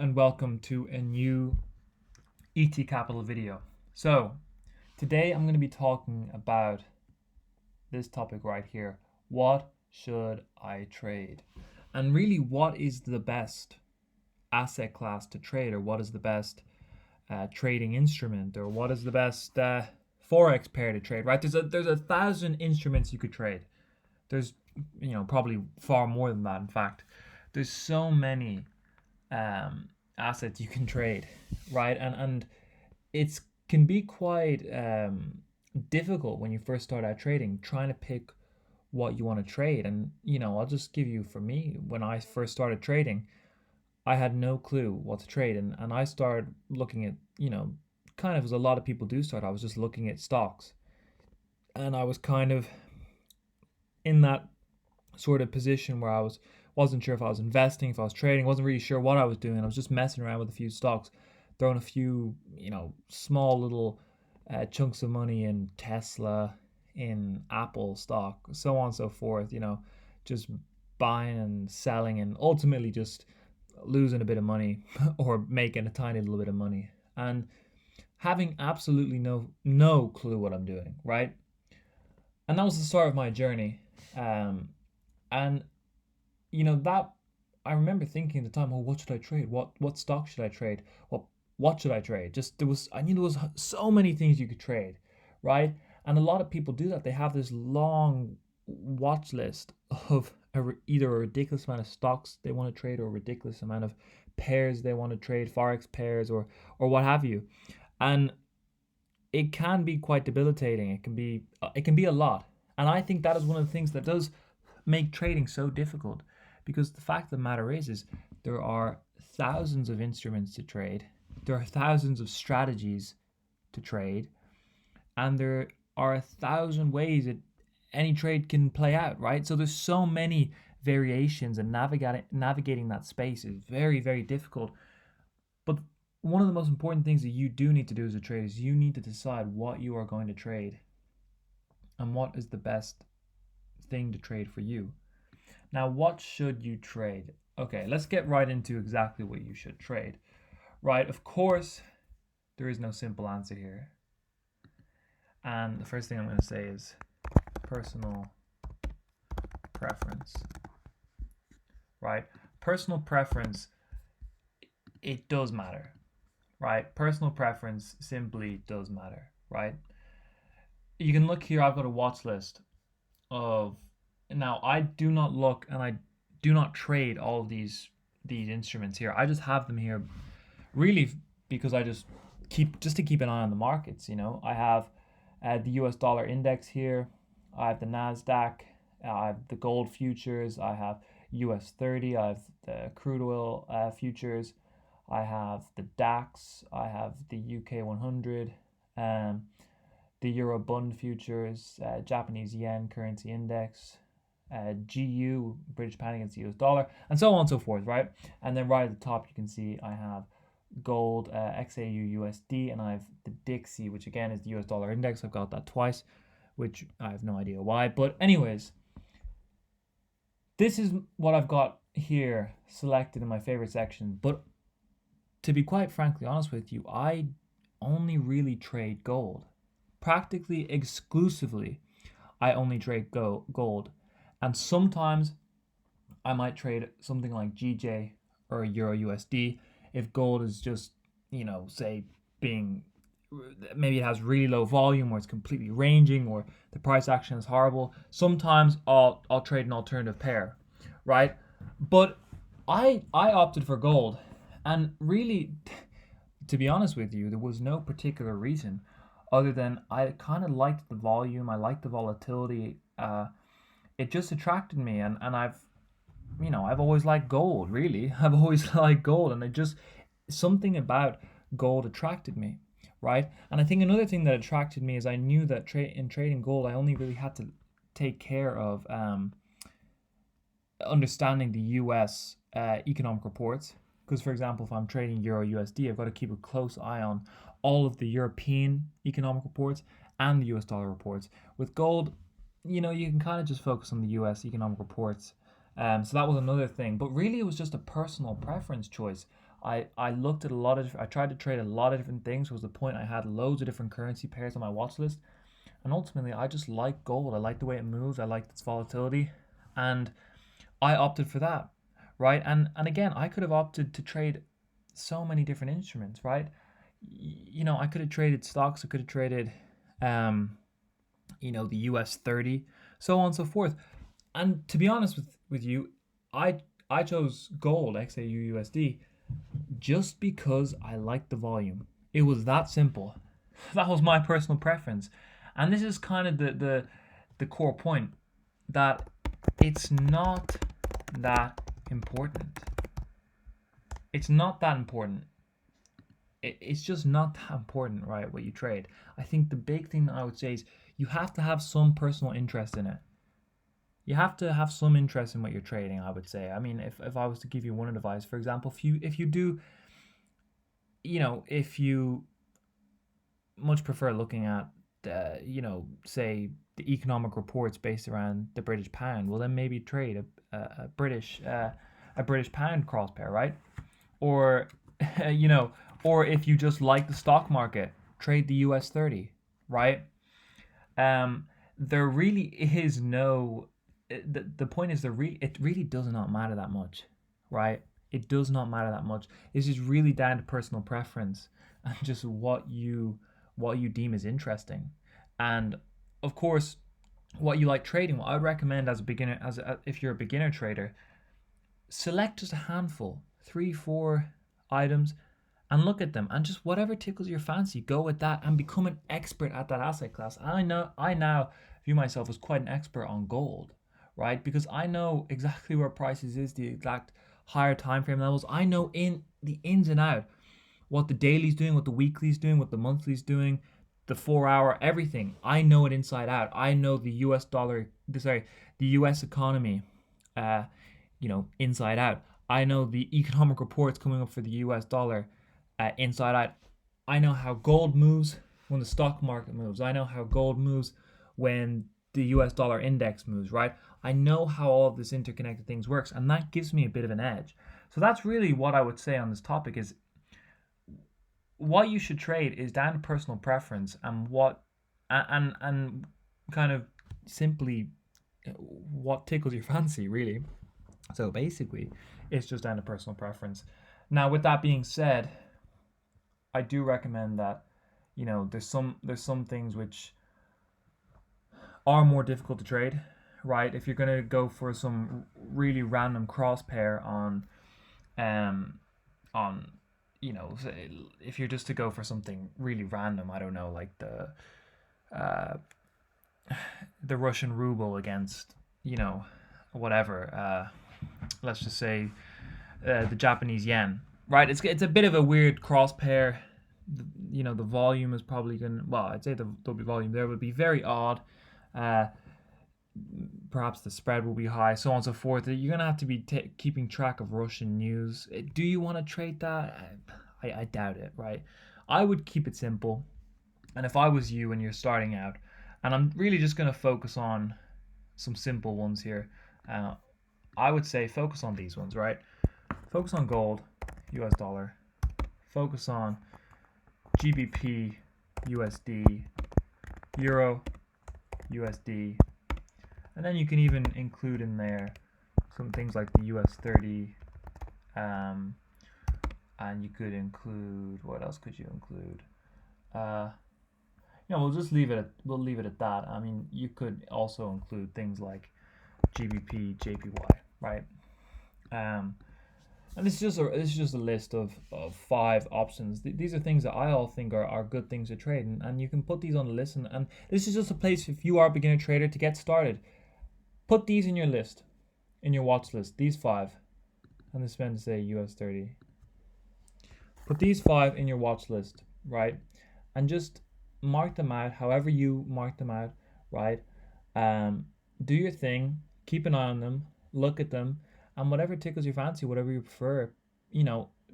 and welcome to a new ET Capital video. So, today I'm going to be talking about this topic right here. What should I trade? And really, what is the best asset class to trade, or what is the best trading instrument, or what is the best forex pair to trade? Right? There's a thousand instruments you could trade. There's probably far more than that. In fact, there's so many assets you can trade, right? And it's can be quite difficult when you first start out trading, trying to pick what you want to trade. And I'll just give you, for me, when I first started trading, I had no clue what to trade, and I started looking at, kind of as a lot of people do start. I was just looking at stocks, and I was kind of in that sort of position where wasn't sure if I was investing, if I was trading, wasn't really sure what I was doing. I was just messing around with a few stocks, throwing a few, small little chunks of money in Tesla, in Apple stock, so on and so forth, just buying and selling and ultimately just losing a bit of money or making a tiny little bit of money and having absolutely no clue what I'm doing, right? And that was the start of my journey. And that I remember thinking at the time, oh, what should I trade? What stock should I trade? What should I trade? I knew there was so many things you could trade, right? And a lot of people do that. They have this long watch list of either a ridiculous amount of stocks they want to trade, or a ridiculous amount of pairs they want to trade, forex pairs, or what have you. And it can be quite debilitating. It can be a lot. And I think that is one of the things that does make trading so difficult, because the fact of the matter is there are thousands of instruments to trade, there are thousands of strategies to trade, and there are 1,000 ways that any trade can play out, right? So there's so many variations, and navigating that space is very, very difficult. But one of the most important things that you do need to do as a trader is you need to decide what you are going to trade and what is the best thing to trade for you. Now, what should you trade? Okay, let's get right into exactly what you should trade. Right, of course, there is no simple answer here. And the first thing I'm going to say is personal preference. Right? Personal preference, it does matter. Right? Personal preference simply does matter, right? You can look here, I've got a watch list of, now I do not look and I do not trade all of these instruments here. I just have them here really because I just to keep an eye on the markets. I have the US dollar index here, I have the Nasdaq, I have the gold futures, I have US 30, I have the crude oil futures, I have the DAX, I have the UK 100, the Euro Bund futures, Japanese yen currency index, GU, British pound against the US dollar, and so on and so forth, right? And then right at the top, you can see I have gold, XAU USD, and I have the Dixie, which again is the US dollar index. I've got that twice, which I have no idea why. But anyways, this is what I've got here selected in my favorite section. But to be quite frankly honest with you, I only really trade gold. Practically exclusively, I only trade gold. And sometimes I might trade something like GJ or Euro USD if gold is just, say being, maybe it has really low volume or it's completely ranging or the price action is horrible. Sometimes I'll trade an alternative pair, right? But I opted for gold, and really, to be honest with you, there was no particular reason other than I kind of liked the volume, I liked the volatility. It just attracted me, and I've always liked gold. Really, I've always liked gold, and it just something about gold attracted me, right? And I think another thing that attracted me is I knew that in trading gold, I only really had to take care of understanding the U.S. Economic reports. Because, for example, if I'm trading Euro USD, I've got to keep a close eye on all of the European economic reports and the US dollar reports. With gold, you can kind of just focus on the US economic reports. So that was another thing. But really, it was just a personal preference choice. I looked at a lot of, I tried to trade a lot of different things. Was the point I had loads of different currency pairs on my watch list, and ultimately I just like gold. I like the way it moves. I like its volatility, and I opted for that, right? And again, I could have opted to trade so many different instruments, right? I could have traded stocks. I could have traded, um, the US 30, so on and so forth. And to be honest with you, I I chose gold XAUUSD just because I liked the volume. It was that simple. That was my personal preference. And this is kind of the core point, that it's not that important. It's not that important. It's just not that important, right? What you trade. I think the big thing that I would say is you have to have some personal interest in it. You have to have some interest in what you're trading, I would say. I mean, if I was to give you one advice, for example, if you do, if you much prefer looking at, say the economic reports based around the British pound, well then maybe trade a British pound cross pair, right? Or, you know, or if you just like the stock market, trade the US 30, right? Um, there really is no, the point is it really does not matter that much, right? It does not matter that much. It's just really down to personal preference and just what you deem as interesting. And of course, what you like trading, what I would recommend as a beginner, if you're a beginner trader, select just a handful, 3 4 items, and look at them, and just whatever tickles your fancy, go with that and become an expert at that asset class. I now view myself as quite an expert on gold, right? Because I know exactly where prices is, the exact higher time frame levels. I know in the ins and out what the daily's doing, what the weekly's doing, what the monthly's doing, the 4 hour, everything. I know it inside out. I know the US dollar, sorry, the US economy, uh, inside out. I know the economic reports coming up for the US dollar, inside out. I know how gold moves when the stock market moves. I know how gold moves when the US dollar index moves, right? I know how all of this interconnected things works, and that gives me a bit of an edge. So that's really what I would say on this topic is what you should trade is down to personal preference and and kind of simply what tickles your fancy, really. So basically, it's just down to personal preference. Now, with that being said, I do recommend that there's some things which are more difficult to trade, right? If you're gonna go for some really random cross pair um on if you're just to go for something really random, I don't know, like uh the Russian ruble against whatever, let's just say the Japanese yen, right? It's a bit of a weird cross pair. The volume is probably going to, well, I'd say there'll be volume there, would be very odd. Uh, Perhaps the spread will be high, so on and so forth. You're going to have to be keeping track of Russian news. Do you want to trade that? I doubt it, right? I would keep it simple. And if I was you and you're starting out, and I'm really just going to focus on some simple ones here, uh, I would say focus on these ones, right? Focus on gold, US dollar. Focus on GBP, USD, Euro, USD. And then you can even include in there some things like the US 30. And you could include, what else could you include? We'll leave it at that. I mean, you could also include things like GBP, JPY, right? And this is just a list of 5 options. These are things that I all think are good things to trade, and you can put these on the list. And this is just a place, if you are a beginner trader, to get started. Put these in your list, in your watch list. These 5, and this is meant to say US 30. Put these 5 in your watch list, right? And just mark them out however you mark them out, right? Do your thing. Keep an eye on them. Look at them. And whatever tickles your fancy, whatever you prefer,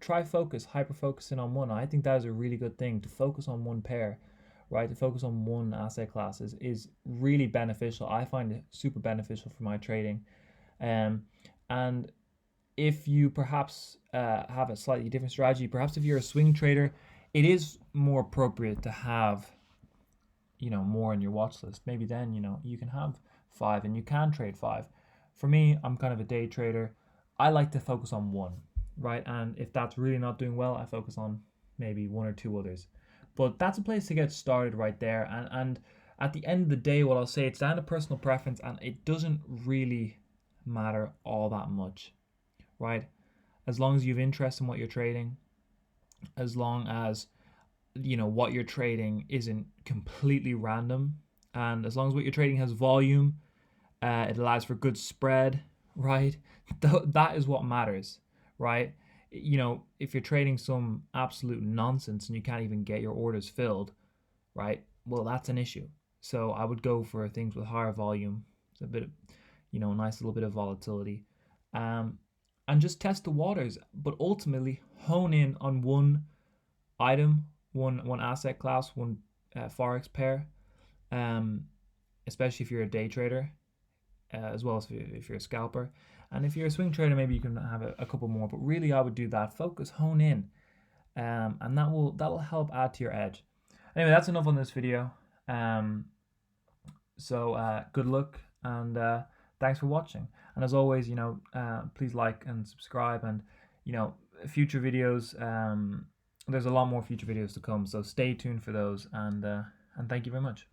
try hyper focusing on one. I think that is a really good thing, to focus on one pair, right? To focus on one asset class is really beneficial. I find it super beneficial for my trading. And if you perhaps have a slightly different strategy, perhaps if you're a swing trader, it is more appropriate to have, more on your watch list. Maybe then, you can have 5 and you can trade 5. For me, I'm kind of a day trader. I like to focus on one, right? And if that's really not doing well, I focus on maybe 1 or 2 others. But that's a place to get started right there. And at the end of the day, what I'll say, it's down to personal preference, and it doesn't really matter all that much, right? As long as you have interest in what you're trading, as long as what you're trading isn't completely random, and as long as what you're trading has volume, it allows for good spread, right? That is what matters, right? If you're trading some absolute nonsense and you can't even get your orders filled, right? Well, that's an issue. So I would go for things with higher volume, a bit of, a nice little bit of volatility, um, and just test the waters. But ultimately, hone in on one item, one asset class, one forex pair, um, especially if you're a day trader, as well as if you're a scalper. And if you're a swing trader, maybe you can have a couple more. But really, I would do that. Focus, hone in, and that'll help add to your edge. Anyway, that's enough on this video. So good luck, and thanks for watching. And as always, please like and subscribe, and future videos. There's a lot more future videos to come, so stay tuned for those. And thank you very much.